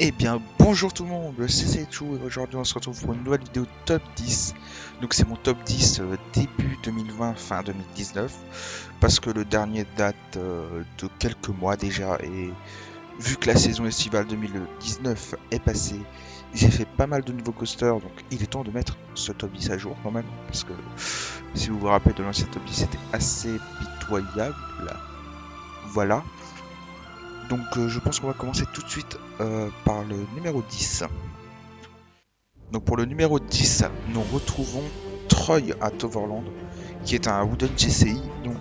Eh bien, bonjour tout le monde, c'est Chou et aujourd'hui on se retrouve pour une nouvelle vidéo top 10. Donc c'est mon top 10 début 2020, fin 2019, parce que le dernier date de quelques mois déjà, et vu que la saison estivale 2019 est passée, j'ai fait pas mal de nouveaux coasters, donc il est temps de mettre ce top 10 à jour quand même, parce que si vous vous rappelez de l'ancien top 10, c'était assez pitoyable, voilà. Donc je pense qu'on va commencer tout de suite par le numéro 10. Donc pour le numéro 10, nous retrouvons Troy à Toverland, qui est un Wooden GCI. Donc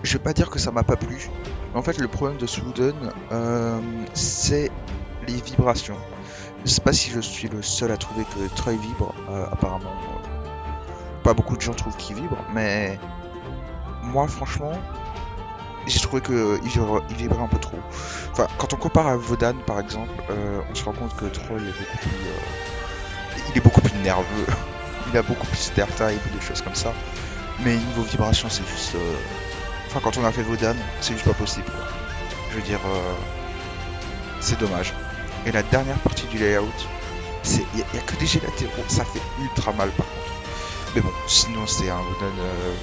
je vais pas dire que ça m'a pas plu. Mais en fait le problème de ce Wooden, c'est les vibrations. Je sais pas si je suis le seul à trouver que Troy vibre. Apparemment, pas beaucoup de gens trouvent qu'il vibre. Mais moi franchement, j'ai trouvé qu'il vibrait un peu trop. Enfin, quand on compare à Vodan par exemple, on se rend compte que Troy est beaucoup plus... il est beaucoup plus nerveux. Il a beaucoup plus d'airtime ou des choses comme ça. Mais niveau vibration, c'est juste. Enfin, quand on a fait Vodan, c'est juste pas possible, quoi. Je veux dire, c'est dommage. Et la dernière partie du layout, il y a que des jets latéraux, ça fait ultra mal par contre. Mais bon, sinon c'est un Vodan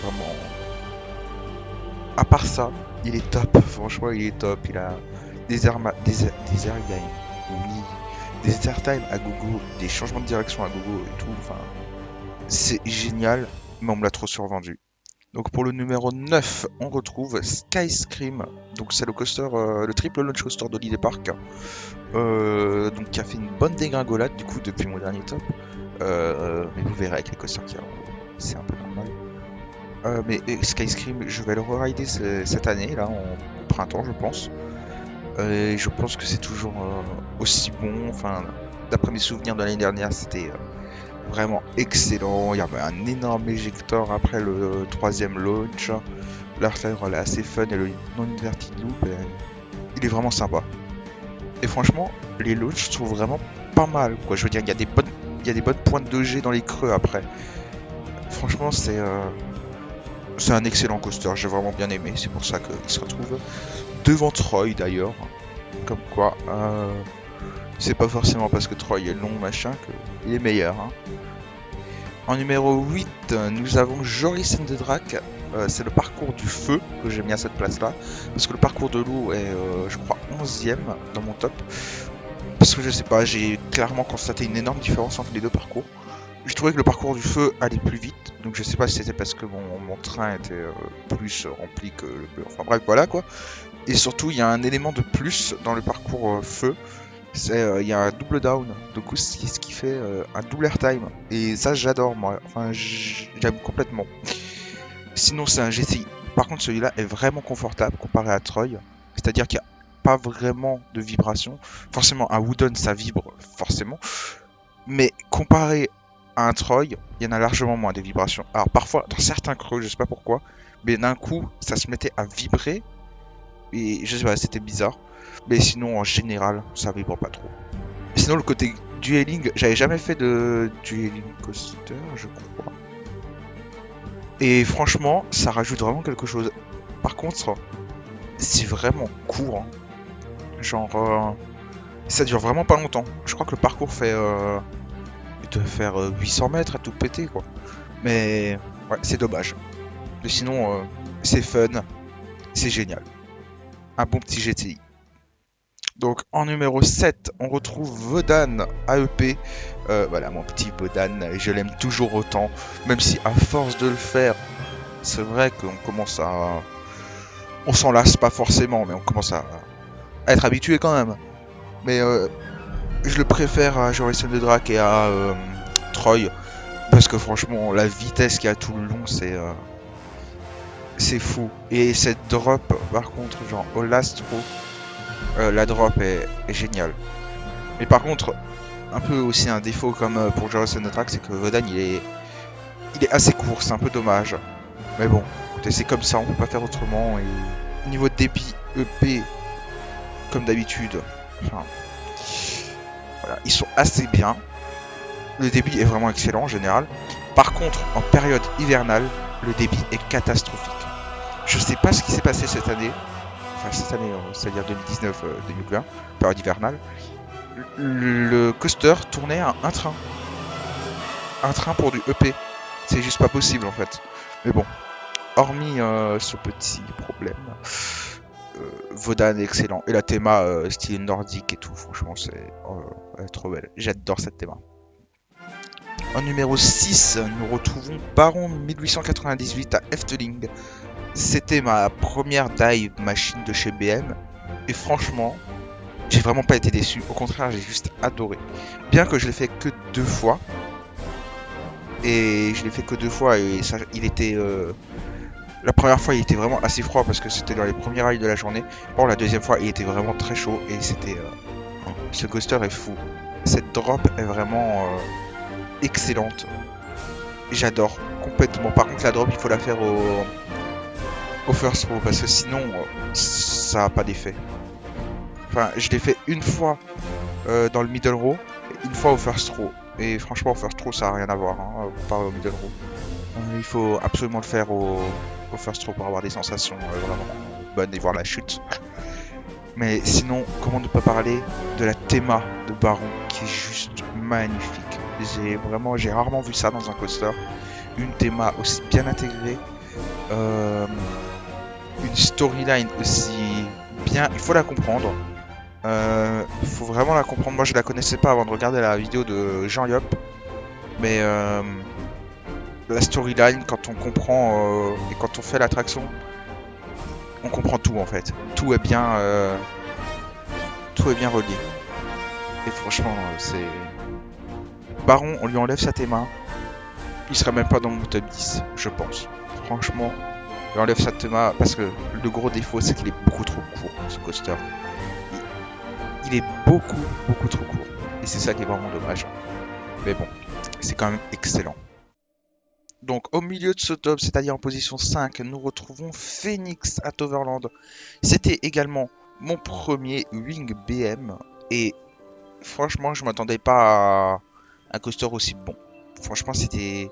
vraiment. À part ça, il est top. Franchement, il est top. Il a des airgames, oui, des airtime à gogo, des changements de direction à gogo et tout. Enfin, c'est génial, mais on me l'a trop survendu. Donc pour le numéro 9, on retrouve Skyscream. Donc c'est le coaster, le triple launch coaster d'Holiday Park. Donc qui a fait une bonne dégringolade du coup depuis mon dernier top. Mais vous verrez avec les coasters qu'il y a en haut, c'est un peu normal. Mais Skyscream, je vais le re-rider cette année, là, au printemps, je pense. Et je pense que c'est toujours aussi bon. Enfin, d'après mes souvenirs de l'année dernière, c'était vraiment excellent. Il y avait un énorme éjecteur après le troisième launch. L'artère elle est assez fun et le non-inverted loop, il est vraiment sympa. Et franchement, les launchs sont vraiment pas mal, quoi. Je veux dire, il y a des bonnes pointes de G dans les creux après. Franchement, c'est un excellent coaster. J'ai vraiment bien aimé. C'est pour ça qu'il se retrouve devant Troy d'ailleurs. Comme quoi, c'est pas forcément parce que Troy est long machin qu'il est meilleur, hein. En numéro 8, nous avons Joris and the Drac. C'est le parcours du feu que j'ai mis à cette place-là. Parce que le parcours de l'eau est, je crois, 11ème dans mon top. Parce que je sais pas, j'ai clairement constaté une énorme différence entre les deux parcours. J'ai trouvé que le parcours du feu allait plus vite. Donc je sais pas si c'était parce que mon train était plus rempli que le bleu. Enfin bref, voilà quoi. Et surtout, il y a un élément de plus dans le parcours feu. Il y a un double down, du coup c'est ce qui fait un double airtime. Et ça j'adore moi, enfin j'aime complètement. Sinon c'est un GCI. Par contre celui-là est vraiment confortable comparé à Troy. C'est-à-dire qu'il n'y a pas vraiment de vibration. Forcément un Wooden ça vibre forcément. Mais comparé à un Troy, il y en a largement moins des vibrations. Alors parfois dans certains creux, je sais pas pourquoi, mais d'un coup ça se mettait à vibrer. Et je sais pas, c'était bizarre. Mais sinon en général ça vibre pas trop. Sinon, le côté dueling, j'avais jamais fait de dueling coaster, je crois. Et franchement, ça rajoute vraiment quelque chose. Par contre, c'est vraiment court, hein. Genre, ça dure vraiment pas longtemps. Je crois que le parcours fait, il doit faire 800 mètres à tout péter, quoi. Mais ouais, c'est dommage. Mais sinon, c'est fun, c'est génial. Un bon petit GTI. Donc en numéro 7, on retrouve Vodan AEP. Voilà, mon petit Vodan, je l'aime toujours autant. Même si à force de le faire, c'est vrai qu'on commence à... On s'en lasse pas forcément, mais on commence à être habitué quand même. Mais je le préfère à Joris and the Drac et à Troy. Parce que franchement, la vitesse qu'il y a tout le long, c'est fou. Et cette drop, par contre, genre au last row, la drop est géniale. Mais par contre, un peu aussi un défaut comme pour Joris and the Drac, c'est que Vodan il est assez court, c'est un peu dommage. Mais bon, écoutez, c'est comme ça, on peut pas faire autrement. Et niveau de débit EP, comme d'habitude, enfin, voilà, ils sont assez bien. Le débit est vraiment excellent en général. Par contre, en période hivernale, le débit est catastrophique. Je sais pas ce qui s'est passé cette année, enfin cette année, c'est-à-dire 2019-2020, période hivernale. le coaster tournait à un train. Un train pour du EP. C'est juste pas possible en fait. Mais bon, hormis ce petit problème, Vodan est excellent. Et la théma style nordique et tout, franchement, elle est trop belle. J'adore cette théma. En numéro 6, nous retrouvons Baron 1898 à Efteling. C'était ma première dive machine de chez BM. Et franchement, j'ai vraiment pas été déçu. Au contraire, j'ai juste adoré. Bien que je l'ai fait que 2 fois. Et je l'ai fait que 2 fois et ça, il était... La première fois, il était vraiment assez froid parce que c'était dans les premiers rails de la journée. Or, la deuxième fois, il était vraiment très chaud et c'était... Ce coaster est fou. Cette drop est vraiment excellente. J'adore complètement. Par contre, la drop, il faut la faire au first row parce que sinon, ça n'a pas d'effet. Enfin, je l'ai fait une fois dans le middle row et une fois au first row. Et franchement, au first row, ça n'a rien à voir comparé au middle row. Il faut absolument le faire au first row pour avoir des sensations vraiment bonnes et voir la chute. Mais sinon, comment ne pas parler de la théma de Baron qui est juste magnifique. J'ai rarement vu ça dans un coaster. Une théma aussi bien intégrée, une storyline aussi bien. Il faut la comprendre. Il faut vraiment la comprendre. Moi, je la connaissais pas avant de regarder la vidéo de Jean Yop, mais la storyline, quand on comprend et quand on fait l'attraction, on comprend tout en fait. Tout est bien relié. Et franchement, c'est... Baron, on lui enlève sa théma, il serait même pas dans mon top 10, je pense. Franchement, on lui enlève sa théma parce que le gros défaut, c'est qu'il est beaucoup trop court, ce coaster. Il est beaucoup trop court. Et c'est ça qui est vraiment dommage. Mais bon, c'est quand même excellent. Donc au milieu de ce top, c'est-à-dire en position 5, nous retrouvons Phoenix at Overland. C'était également mon premier Wing BM et franchement je m'attendais pas à un coaster aussi bon. Franchement c'était...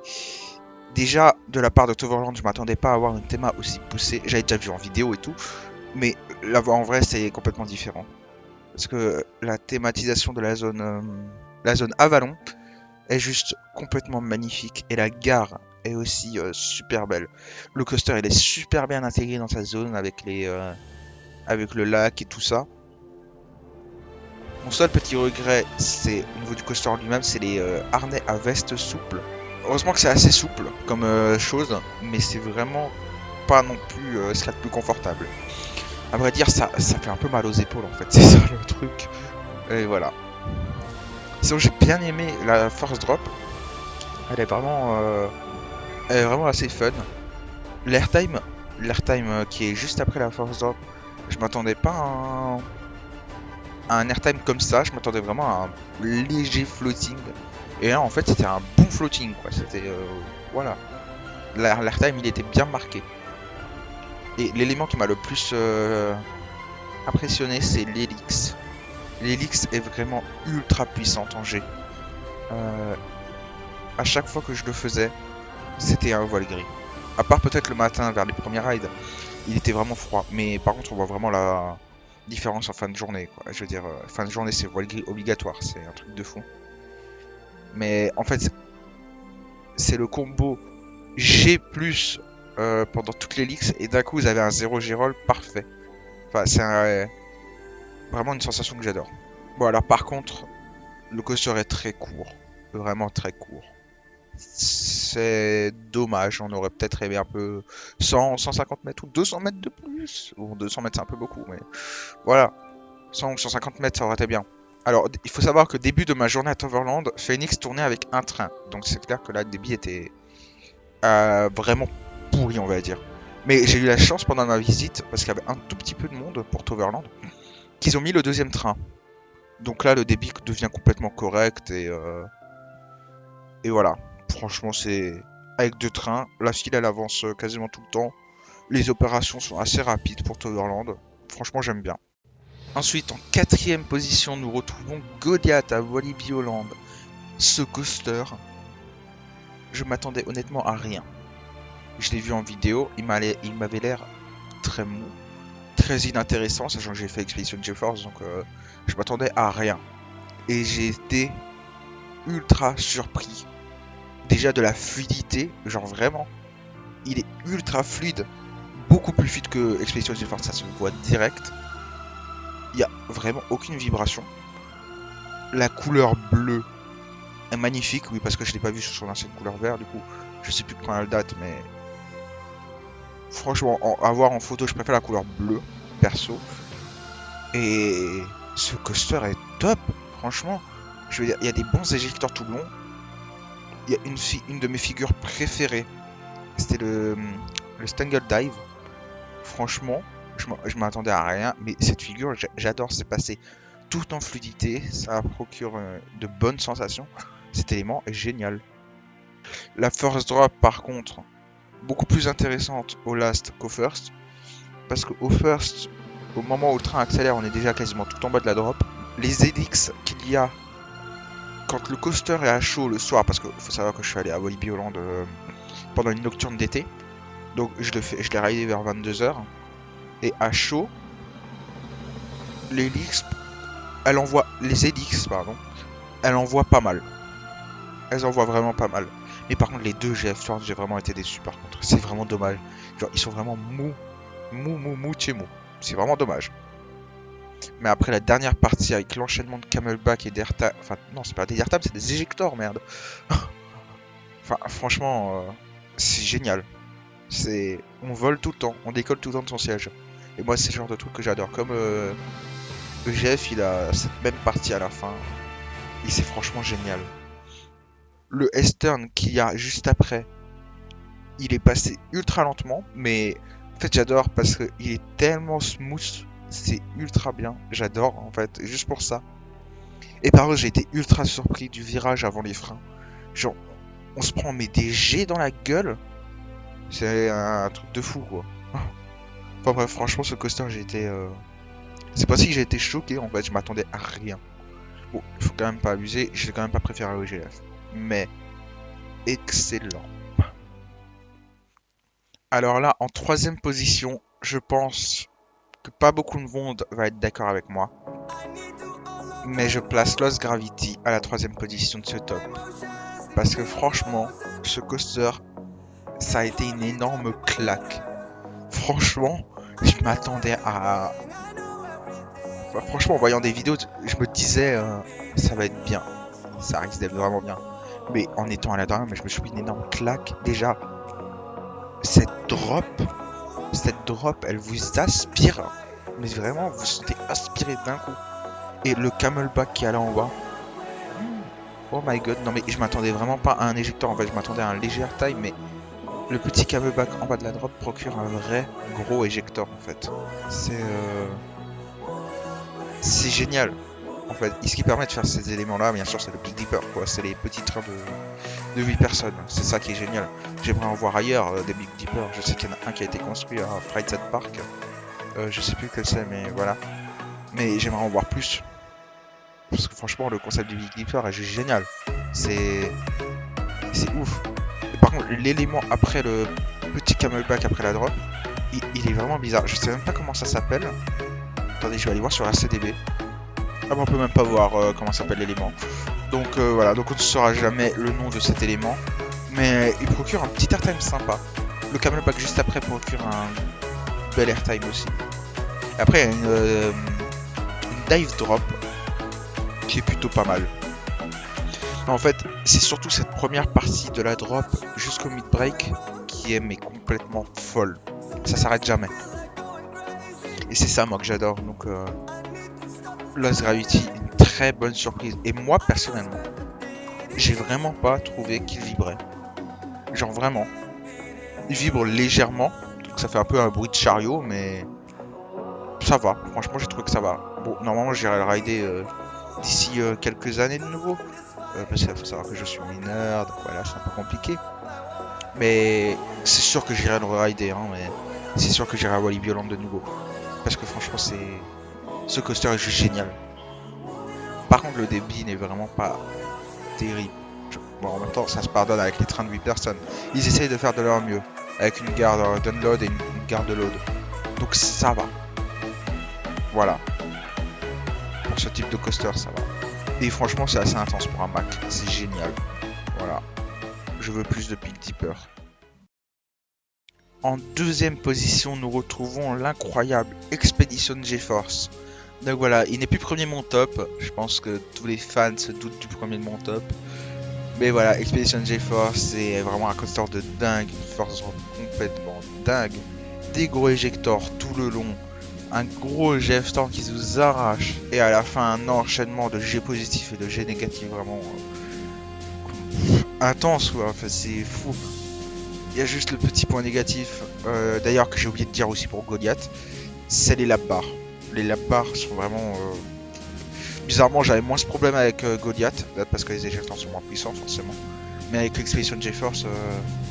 Déjà de la part de Toverland, je m'attendais pas à avoir une théma aussi poussée. J'avais déjà vu en vidéo et tout, mais la voir en vrai c'est complètement différent. Parce que la thématisation de la zone Avalon est juste complètement magnifique et la gare est aussi super belle. Le coaster il est super bien intégré dans sa zone avec avec le lac et tout ça. Mon seul petit regret, c'est au niveau du coaster lui-même, c'est les harnais à veste souple. Heureusement que c'est assez souple comme chose, mais c'est vraiment pas non plus ce qu'il y a de plus confortable. À vrai dire, ça fait un peu mal aux épaules en fait, c'est ça le truc. Et voilà. Sinon, j'ai bien aimé la Force Drop. Elle est vraiment assez fun. L'airtime qui est juste après la Force Drop, je m'attendais pas à un airtime comme ça, je m'attendais vraiment à un léger floating. Et là en fait c'était un bon floating quoi, c'était voilà. L'airtime il était bien marqué. Et l'élément qui m'a le plus impressionné c'est l'hélice. L'hélice est vraiment ultra puissante en G. À chaque fois que je le faisais, c'était un voile gris. À part peut-être le matin vers les premiers rides, il était vraiment froid. Mais par contre, on voit vraiment la différence en fin de journée, quoi. Je veux dire, fin de journée, c'est voile gris obligatoire. C'est un truc de fou. Mais en fait, c'est le combo G+, pendant toutes les leaks. Et d'un coup, vous avez un 0 G-roll parfait. Enfin, c'est vraiment une sensation que j'adore. Bon, alors par contre, le coaster est très court. Vraiment très court. C'est dommage, on aurait peut-être aimé un peu 100, 150 mètres ou 200 mètres de plus. Bon, 200 mètres c'est un peu beaucoup, mais voilà. 100 ou 150 mètres ça aurait été bien. Alors, il faut savoir que début de ma journée à Toverland, Phoenix tournait avec un train. Donc c'est clair que là, le débit était vraiment pourri, on va dire. Mais j'ai eu la chance pendant ma visite, parce qu'il y avait un tout petit peu de monde pour Toverland, qu'ils ont mis le deuxième train. Donc là, le débit devient complètement correct et voilà. Franchement, c'est avec 2 trains. La file, elle avance quasiment tout le temps. Les opérations sont assez rapides pour Toverland. Franchement, j'aime bien. Ensuite, en 4ème position, nous retrouvons Goliath à Walibi Holland. Ce coaster, je m'attendais honnêtement à rien. Je l'ai vu en vidéo, il m'avait l'air très mou, très inintéressant, sachant que j'ai fait Expedition GeForce, donc je m'attendais à rien. et j'ai été ultra surpris. Déjà de la fluidité, genre vraiment, il est ultra fluide, beaucoup plus fluide que Expedition Force, ça se voit direct. Il y a vraiment aucune vibration. La couleur bleue est magnifique, oui, parce que je l'ai pas vu sur son ancienne couleur vert, du coup, je sais plus de quand elle date, mais franchement, à voir en photo, je préfère la couleur bleue, perso. Et ce coaster est top, franchement. Je veux dire, il y a des bons éjecteurs tout le long. Il y a une de mes figures préférées, c'était le Stangle Dive. Franchement, je m'attendais à rien, mais cette figure, j'adore. C'est passé tout en fluidité, ça procure de bonnes sensations. Cet élément est génial. La First Drop, par contre, beaucoup plus intéressante au Last qu'au First, parce qu'au First, au moment où le train accélère, on est déjà quasiment tout en bas de la drop. Les hélices qu'il y a quand le coaster est à chaud le soir, parce qu'il faut savoir que je suis allé à Walibi Holland pendant une nocturne d'été, donc je l'ai raidé vers 22h, et à chaud, les hélices, elles envoient pas mal. Elles envoient vraiment pas mal. Mais par contre, les deux GF Force, j'ai vraiment été déçu par contre. C'est vraiment dommage. Genre, ils sont vraiment mou de chez mou. C'est vraiment dommage. Mais après la dernière partie avec l'enchaînement de Camelback et d'Airtime. Enfin, non, c'est pas des Airtime, c'est des éjecteurs, merde. Enfin, franchement, c'est génial. On vole tout le temps, on décolle tout le temps de son siège. Et moi, c'est le genre de truc que j'adore. Comme EGF, il a cette même partie à la fin. Et c'est franchement génial. Le S-turn qu'il y a juste après, il est passé ultra lentement, mais en fait j'adore parce qu'il est tellement smooth, c'est ultra bien, j'adore en fait, juste pour ça. Et par contre j'ai été ultra surpris du virage avant les freins. Genre, on se prend mais des jets dans la gueule, c'est un truc de fou quoi. Enfin bref, franchement ce coaster j'ai été... C'est pas si que j'ai été choqué en fait, je m'attendais à rien. Bon, il faut quand même pas abuser, je l'ai quand même pas préféré au GF. Mais excellent. Alors là, en troisième position, je pense que pas beaucoup de monde va être d'accord avec moi. Mais je place Lost Gravity à la troisième position de ce top. Parce que franchement, ce coaster, ça a été une énorme claque. Franchement, je m'attendais à... Enfin, franchement, en voyant des vidéos, je me disais, ça va être bien. Ça risque d'être vraiment bien. Mais en étant à la dernière, je me suis pris une énorme claque. Déjà, cette drop, elle vous aspire. Mais vraiment, vous sentez aspiré d'un coup. Et le Camelback qui est là en bas. Oh my god, non mais je m'attendais vraiment pas à un éjecteur. En fait, je m'attendais à un léger time, mais le petit Camelback en bas de la drop procure un vrai gros éjecteur en fait. C'est génial. En fait, et ce qui permet de faire ces éléments-là, bien sûr, c'est le Big Dipper, quoi. C'est les petits trains de 8 personnes. C'est ça qui est génial. J'aimerais en voir ailleurs des Big Dipper. Je sais qu'il y en a un qui a été construit à Fright Park. Je sais plus quel c'est, mais voilà. Mais j'aimerais en voir plus. Parce que franchement, le concept du Big Dipper est juste génial. C'est ouf. Et par contre, l'élément après le petit Camelback après la drop, il est vraiment bizarre. Je sais même pas comment ça s'appelle. Attendez, je vais aller voir sur la CDB. Ah bon, on peut même pas voir comment s'appelle l'élément. Donc voilà, donc on ne saura jamais le nom de cet élément. Mais il procure un petit airtime sympa. Le Camelback juste après procure un bel airtime aussi. Et après, il y a une dive drop qui est plutôt pas mal. En fait, c'est surtout cette première partie de la drop jusqu'au mid-break qui est mais complètement folle. Ça s'arrête jamais. Et c'est ça moi que j'adore. Donc Lost Gravity, une très bonne surprise. Et moi personnellement, j'ai vraiment pas trouvé qu'il vibrait. Genre vraiment. Il vibre légèrement. Donc ça fait un peu un bruit de chariot, mais ça va. Franchement, j'ai trouvé que ça va. Bon, normalement, j'irai le rider d'ici quelques années de nouveau. Parce qu'il faut savoir que je suis mineur, donc voilà, c'est un peu compliqué. Mais c'est sûr que j'irai le rider, hein, mais c'est sûr que j'irai à Walibi Holland de nouveau. Parce que franchement, ce coaster est juste génial. Par contre, le débit n'est vraiment pas terrible. Bon, en même temps, ça se pardonne avec les trains de 8 personnes. Ils essayent de faire de leur mieux, avec une garde d'unload et une garde de load. Donc ça va. Voilà. Pour ce type de coaster, ça va. Et franchement, c'est assez intense pour un Mac. C'est génial. Voilà. Je veux plus de Big Dipper. En deuxième position, nous retrouvons l'incroyable Expedition GeForce. Donc voilà, il n'est plus premier de mon top. Je pense que tous les fans se doutent du premier de mon top. Mais voilà, Expedition GeForce, c'est vraiment un coaster de dingue. Une force complètement dingue. Des gros éjectors tout le long. Un gros G-Storm qui vous arrache. Et à la fin, un enchaînement de G positif et de G négatif vraiment intense. Ouais. Enfin, c'est fou. Il y a juste le petit point négatif, d'ailleurs que j'ai oublié de dire aussi pour Goliath, c'est les lap bars. Les lap bars sont vraiment... Bizarrement, j'avais moins ce problème avec Goliath, parce que les éjecteurs sont moins puissants forcément. Mais avec l'Expedition GeForce,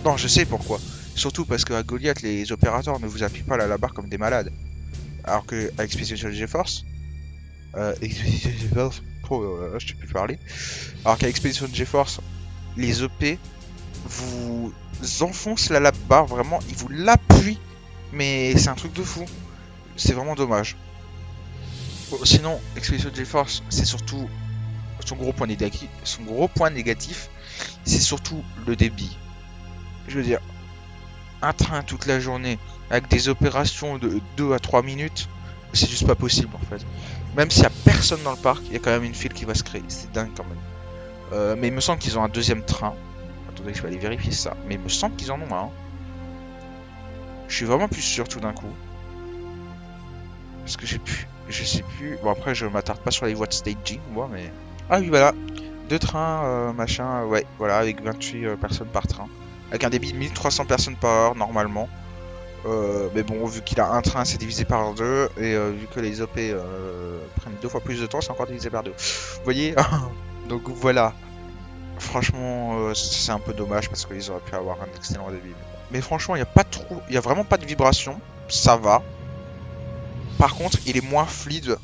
non, je sais pourquoi. Surtout parce qu'à Goliath, les opérateurs ne vous appuient pas la lap bar comme des malades. Alors que à Expedition GeForce, Expedition GeForce, je sais plus parler. Alors qu'à Expedition GeForce, les EP vous enfoncent la lap bar, vraiment, ils vous l'appuient, mais c'est un truc de fou. C'est vraiment dommage. Bon, sinon, Expedition GeForce, c'est surtout son gros point négatif, c'est surtout le débit. Je veux dire, un train toute la journée avec des opérations de 2 à 3 minutes, c'est juste pas possible en fait. Même s'il y a personne dans le parc, il y a quand même une file qui va se créer. C'est dingue quand même. Mais il me semble qu'ils ont un deuxième train. Attendez, je vais aller vérifier ça. Mais il me semble qu'ils en ont un. Je suis vraiment plus sûr tout d'un coup. Parce que je sais plus. Bon, après, je m'attarde pas sur les voies de staging, moi, mais. Ah oui, voilà. 2 trains, machin. Ouais, voilà, avec 28 personnes par train. Avec un débit de 1300 personnes par heure, normalement. Mais bon, vu qu'il a un train, c'est divisé par 2. Et vu que les OP prennent 2 fois plus de temps, c'est encore divisé par 2. Vous voyez? Donc voilà. Franchement, c'est un peu dommage parce qu'ils auraient pu avoir un excellent débit. Mais franchement, il y a vraiment pas de vibration. Ça va. Par contre, il est moins fluide.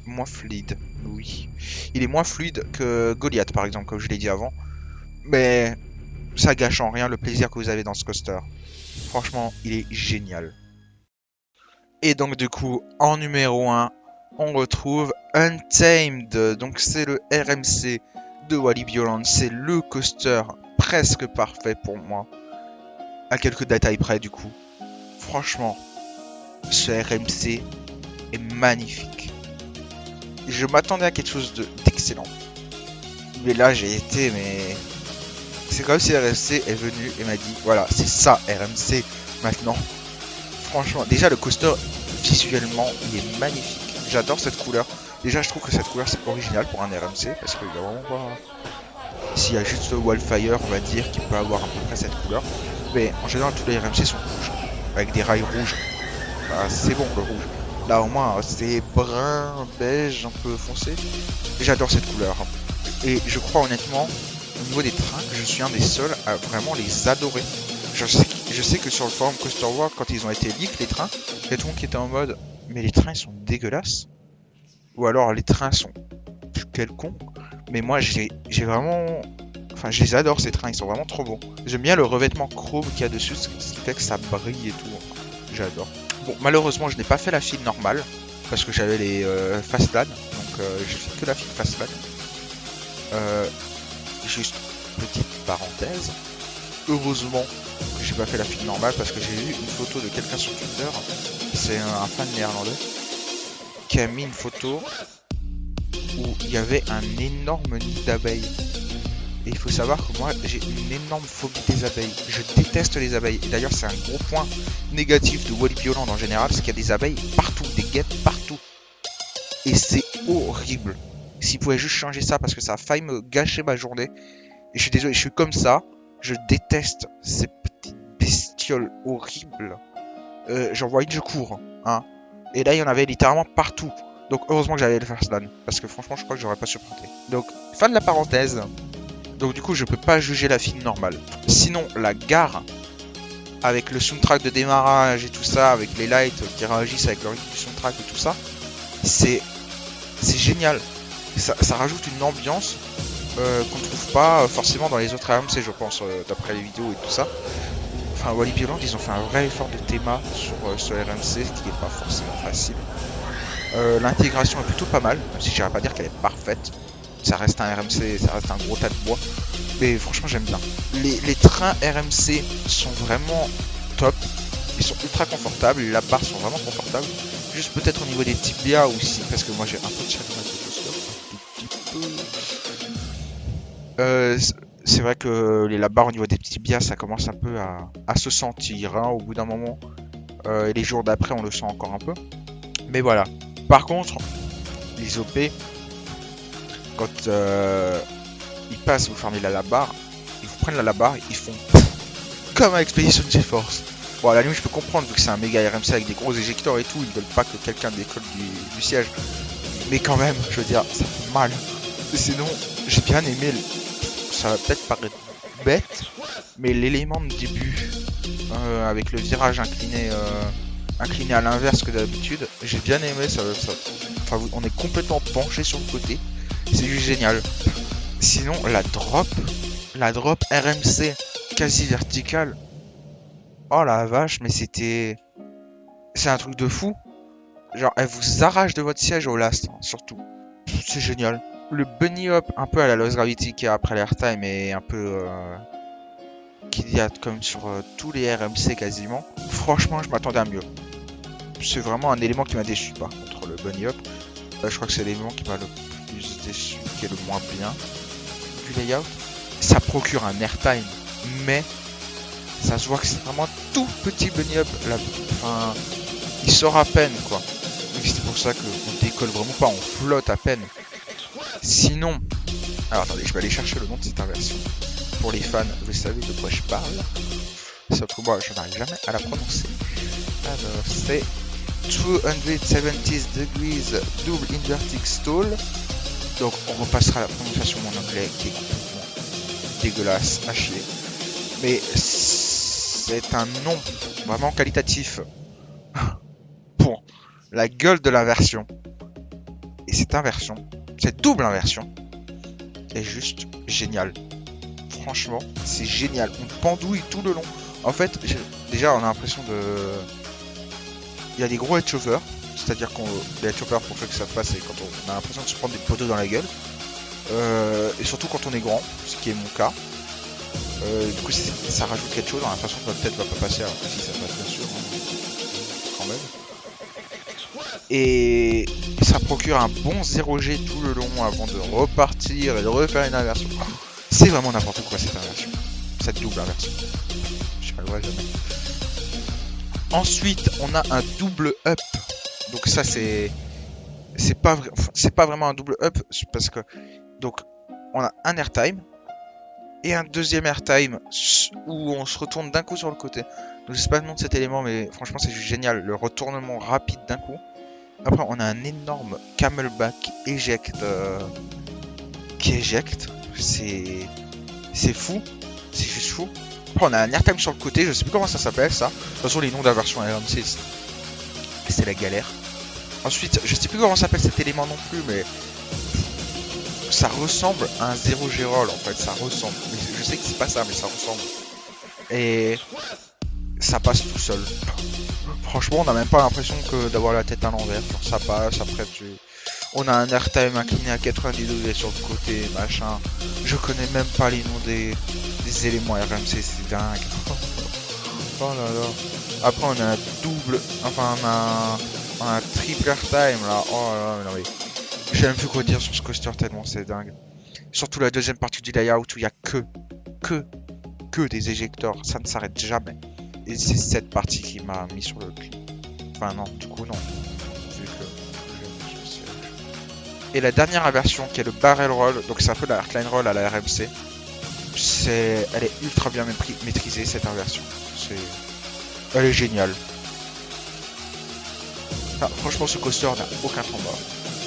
Oui. Il est moins fluide que Goliath, par exemple, comme je l'ai dit avant. Mais ça gâche en rien le plaisir que vous avez dans ce coaster. Franchement, il est génial. Et donc, du coup, en numéro 1, on retrouve Untamed. Donc, c'est le RMC de Walibi Holland. C'est le coaster presque parfait pour moi. À quelques détails près, du coup. Franchement, ce RMC est magnifique. Je m'attendais à quelque chose d'excellent. Mais là, j'ai été, mais... C'est comme si RMC est venu et m'a dit, voilà, c'est ça RMC maintenant. Franchement, déjà le coaster, visuellement, il est magnifique. J'adore cette couleur. Déjà, je trouve que cette couleur, c'est original pour un RMC, parce qu'il y a vraiment pas... S'il y a juste le Wildfire, on va dire, qui peut avoir à peu près cette couleur. Mais en général, tous les RMC sont rouges, avec des rails rouges. Enfin, c'est bon, le rouge. Là, au moins, c'est brun, beige, un peu foncé. J'adore cette couleur. Et je crois honnêtement, au niveau des trains, que je suis un des seuls à vraiment les adorer. Je sais que sur le forum Coaster World, quand ils ont été leaks, les trains, il y a tout le monde qui était en mode « Mais les trains, ils sont dégueulasses !» Ou alors, les trains sont quelconques. Mais moi, j'ai vraiment... Enfin, je les adore, ces trains, ils sont vraiment trop bons. J'aime bien le revêtement chrome qu'il y a dessus, ce qui fait que ça brille et tout. J'adore. Bon, malheureusement, je n'ai pas fait la file normale, parce que j'avais les Fastlane, donc j'ai fait que la file Fastlane. Juste petite parenthèse, heureusement que j'ai pas fait la file normale parce que j'ai vu une photo de quelqu'un sur Twitter, c'est un fan néerlandais, qui a mis une photo où il y avait un énorme nid d'abeilles. Et il faut savoir que moi j'ai une énorme phobie des abeilles, je déteste les abeilles. Et d'ailleurs c'est un gros point négatif de Walibi Holland en général, c'est qu'il y a des abeilles partout, des guêpes partout. Et c'est horrible. S'ils pouvaient juste changer ça parce que ça a failli me gâcher ma journée. Et je suis désolé, je suis comme ça. Je déteste ces petites bestioles horribles. J'en vois une, je cours. Hein. Et là, il y en avait littéralement partout. Donc heureusement que j'avais le Fastlane. Parce que franchement, je crois que j'aurais pas supporté. Donc, fin de la parenthèse. Donc du coup, je peux pas juger la file normale. Sinon, la gare, avec le soundtrack de démarrage et tout ça, avec les lights qui réagissent avec le rythme du soundtrack et tout ça, c'est génial. Ça rajoute une ambiance qu'on ne trouve pas forcément dans les autres RMC, je pense, d'après les vidéos et tout ça. Enfin, Walibi Holland, ils ont fait un vrai effort de théma sur ce RMC, ce qui n'est pas forcément facile. L'intégration est plutôt pas mal, même si j'irais pas dire qu'elle est parfaite. Ça reste un RMC, ça reste un gros tas de bois. Mais franchement, j'aime bien. Les trains RMC sont vraiment top. Ils sont ultra confortables. Les barres sont vraiment confortables. Juste peut-être au niveau des tibias aussi, parce que moi j'ai un peu de chalumeau un tout petit peu. C'est vrai que les barres au niveau des tibias, ça commence un peu à se sentir hein, au bout d'un moment. Et les jours d'après, on le sent encore un peu. Mais voilà. Par contre, les OP, quand ils passent, vous fermez la barre, ils vous prennent la barre, ils font comme à Expedition GeForce. Bon, à la limite, je peux comprendre, vu que c'est un méga RMC avec des gros éjecteurs et tout, ils veulent pas que quelqu'un décolle du siège. Mais quand même, je veux dire, ça fait mal. Et sinon, j'ai bien aimé, ça va peut-être paraître bête, mais l'élément de début, avec le virage incliné à l'inverse que d'habitude, j'ai bien aimé ça. Enfin, on est complètement penché sur le côté, c'est juste génial. Sinon, la drop RMC quasi verticale, oh la vache, mais c'est un truc de fou. Genre, elle vous arrache de votre siège au last, hein, surtout. C'est génial. Le bunny hop, un peu à la Lost Gravity qui est après l'airtime et un peu qu'il y a comme sur tous les RMC quasiment. Franchement, je m'attendais à mieux. C'est vraiment un élément qui m'a déçu par contre, le bunny hop. Je crois que c'est l'élément qui m'a le plus déçu, qui est le moins bien du layout. Ça procure un airtime, mais ça se voit que c'est vraiment un tout petit bunny up. Enfin, il sort à peine quoi. C'est pour ça qu'on décolle vraiment pas, on flotte à peine. Sinon, alors attendez, je vais aller chercher le nom de cette inversion. Pour les fans, vous savez de quoi je parle. Sauf que moi, je n'arrive jamais à la prononcer. Alors, c'est 270 degrees double inverted stall. Donc, on repassera la prononciation en anglais qui est complètement dégueulasse, à chier. Mais c'est un nom vraiment qualitatif pour la gueule de l'inversion. Et cette inversion, cette double inversion, est juste géniale. Franchement, c'est génial. On pendouille tout le long. En fait, déjà, on a l'impression de... Il y a des gros head choppers. C'est-à-dire qu'on... Les head choppers, pour ceux qui savent pas, c'est quand on a l'impression de se prendre des poteaux dans la gueule. Et surtout quand on est grand, ce qui est mon cas. Du coup, ça rajoute quelque chose. On a l'impression que notre tête va pas passer. Alors que si, ça passe bien sûr. Hein, quand même. Et ça procure un bon 0G tout le long avant de repartir et de refaire une inversion. C'est vraiment n'importe quoi cette inversion. Cette double inversion. Je sais pas le voir jamais. Ensuite, on a un double up. Donc ça c'est pas vraiment un double up parce que donc on a un airtime et un deuxième airtime où on se retourne d'un coup sur le côté. Donc je sais pas le nom de cet élément mais franchement c'est juste génial, le retournement rapide d'un coup. Après on a un énorme camelback eject qui éjecte. C'est fou, c'est juste fou. Après on a un airtime sur le côté, je sais plus comment ça s'appelle ça. De toute façon les noms d'inversion RMC c'est la galère. Ensuite, je sais plus comment s'appelle cet élément non plus, mais ça ressemble à un 0G roll en fait, ça ressemble. Mais je sais que c'est pas ça, mais ça ressemble. Et ça passe tout seul. Franchement, on n'a même pas l'impression que d'avoir la tête à l'envers. Genre ça passe, après on a un airtime incliné à 90 degrés sur le côté, machin. Je connais même pas les noms des éléments RMC, c'est dingue. Oh là là. Après on a un double, enfin on a un triple airtime là. Oh là là, non mais je sais même plus quoi dire sur ce coaster tellement c'est dingue. Surtout la deuxième partie du layout où il y a que des éjecteurs, ça ne s'arrête jamais. Et c'est cette partie qui m'a mis sur le cul. Enfin non, du coup non. Vu que et la dernière inversion qui est le barrel roll, donc c'est un peu la Heartline roll à la RMC. Elle est ultra bien maîtrisée cette inversion. Elle est géniale. Ah, franchement ce coaster n'a aucun temps mort.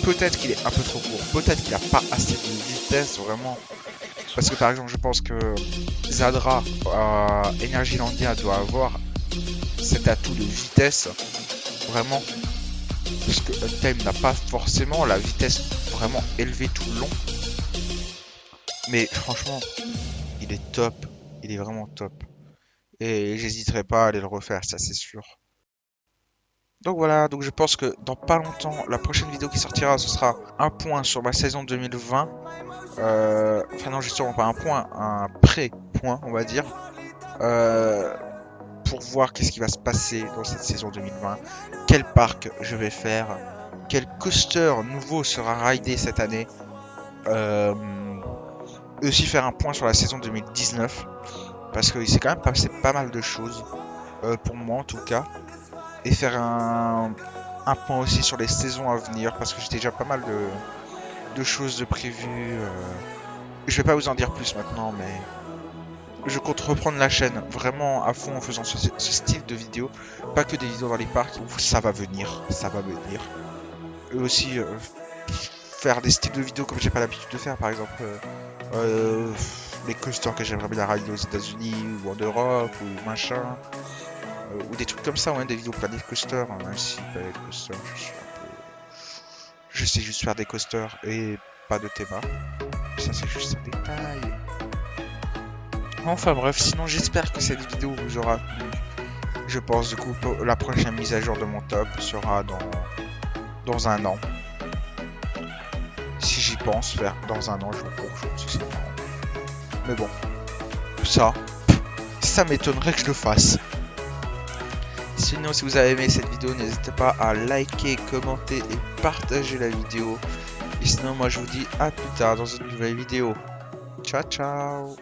Peut-être qu'il est un peu trop court, peut-être qu'il n'a pas assez de vitesse vraiment. Parce que par exemple je pense que Zadra à Energylandia doit avoir cet atout de vitesse vraiment. Parce que Untime n'a pas forcément la vitesse vraiment élevée tout le long. Mais franchement, il est top, il est vraiment top. Et j'hésiterai pas à aller le refaire, ça c'est sûr. Donc voilà, donc je pense que dans pas longtemps, la prochaine vidéo qui sortira, ce sera un point sur ma saison 2020. Enfin non, justement pas un point, un pré-point, on va dire. Euh, pour voir qu'est-ce qui va se passer dans cette saison 2020. Quel parc je vais faire. Quel coaster nouveau sera ridé cette année. Et aussi faire un point sur la saison 2019. Parce qu'il s'est quand même passé pas mal de choses. Pour moi en tout cas. Et faire un point aussi sur les saisons à venir. Parce que j'ai déjà pas mal de choses de prévues. Je vais pas vous en dire plus maintenant, mais je compte reprendre la chaîne vraiment à fond en faisant ce style de vidéo. Pas que des vidéos dans les parcs où ça va venir, ça va venir. Et aussi faire des styles de vidéos comme j'ai pas l'habitude de faire, par exemple les coasters que j'aimerais bien rider aux États-Unis ou en Europe ou machin. Ou des trucs comme ça, ouais, des vidéos Planet Coaster, hein, même si Planet Coaster, je sais juste faire des coasters et pas de théma. Ça c'est juste un détail. Enfin bref, sinon j'espère que cette vidéo vous aura plu. Je pense du coup que la prochaine mise à jour de mon top sera dans un an. Si j'y pense, faire dans un an, je vous sais pas. Mais bon, ça m'étonnerait que je le fasse. Sinon, si vous avez aimé cette vidéo, n'hésitez pas à liker, commenter et partager la vidéo. Et sinon, moi je vous dis à plus tard dans une nouvelle vidéo. Ciao ciao.